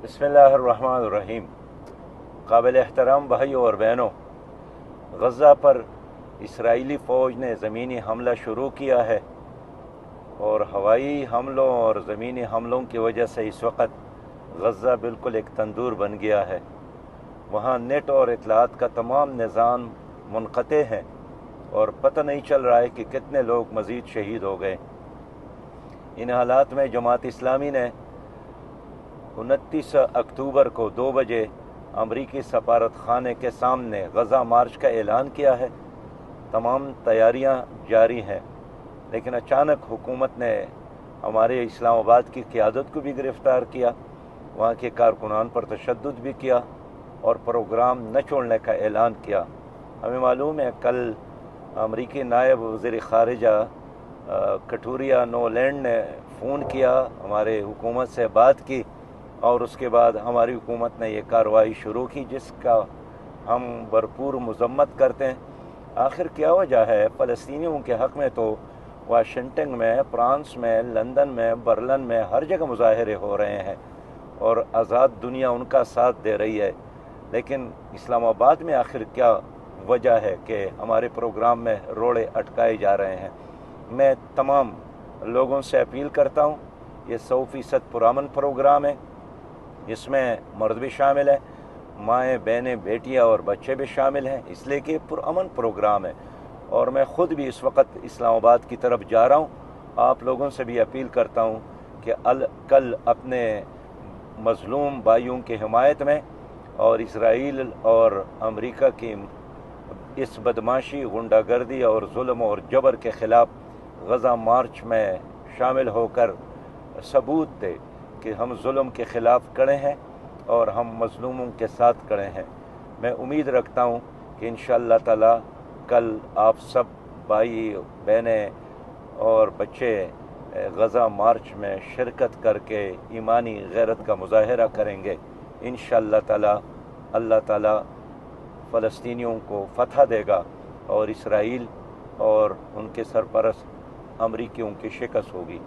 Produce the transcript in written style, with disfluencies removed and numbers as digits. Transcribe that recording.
بسم اللہ الرحمن الرحیم۔ قابل احترام بھائیوں اور بہنوں، غزہ پر اسرائیلی فوج نے زمینی حملہ شروع کیا ہے اور ہوائی حملوں اور زمینی حملوں کی وجہ سے اس وقت غزہ بالکل ایک تندور بن گیا ہے۔ وہاں نیٹ اور اطلاعات کا تمام نظام منقطع ہے اور پتہ نہیں چل رہا ہے کہ کتنے لوگ مزید شہید ہو گئے۔ ان حالات میں جماعت اسلامی نے 29 اکتوبر کو 2 بجے امریکی سفارت خانے کے سامنے غزہ مارچ کا اعلان کیا ہے۔ تمام تیاریاں جاری ہیں، لیکن اچانک حکومت نے ہمارے اسلام آباد کی قیادت کو بھی گرفتار کیا، وہاں کے کارکنان پر تشدد بھی کیا اور پروگرام نہ چھوڑنے کا اعلان کیا۔ ہمیں معلوم ہے کل امریکی نائب وزیر خارجہ کٹوریا نولینڈ نے فون کیا، ہمارے حکومت سے بات کی اور اس کے بعد ہماری حکومت نے یہ کارروائی شروع کی، جس کا ہم بھرپور مذمت کرتے ہیں۔ آخر کیا وجہ ہے؟ فلسطینیوں کے حق میں تو واشنگٹن میں، فرانس میں، لندن میں، برلن میں ہر جگہ مظاہرے ہو رہے ہیں اور آزاد دنیا ان کا ساتھ دے رہی ہے، لیکن اسلام آباد میں آخر کیا وجہ ہے کہ ہمارے پروگرام میں روڑے اٹکائے جا رہے ہیں؟ میں تمام لوگوں سے اپیل کرتا ہوں، یہ 100% پرامن پروگرام ہے، اس میں مرد بھی شامل ہیں، مائیں، بہنیں، بیٹیاں اور بچے بھی شامل ہیں، اس لیے کہ یہ پرامن پروگرام ہے۔ اور میں خود بھی اس وقت اسلام آباد کی طرف جا رہا ہوں۔ آپ لوگوں سے بھی اپیل کرتا ہوں کہ کل اپنے مظلوم بھائیوں کی حمایت میں اور اسرائیل اور امریکہ کی اس بدماشی، غنڈہ گردی اور ظلم اور جبر کے خلاف غزہ مارچ میں شامل ہو کر ثبوت دے کہ ہم ظلم کے خلاف کھڑے ہیں اور ہم مظلوموں کے ساتھ کھڑے ہیں۔ میں امید رکھتا ہوں کہ انشاءاللہ تعالی کل آپ سب بھائی، بہنیں اور بچے غزہ مارچ میں شرکت کر کے ایمانی غیرت کا مظاہرہ کریں گے۔ انشاءاللہ تعالی اللہ تعالی فلسطینیوں کو فتح دے گا اور اسرائیل اور ان کے سرپرست امریکیوں کی شکست ہوگی۔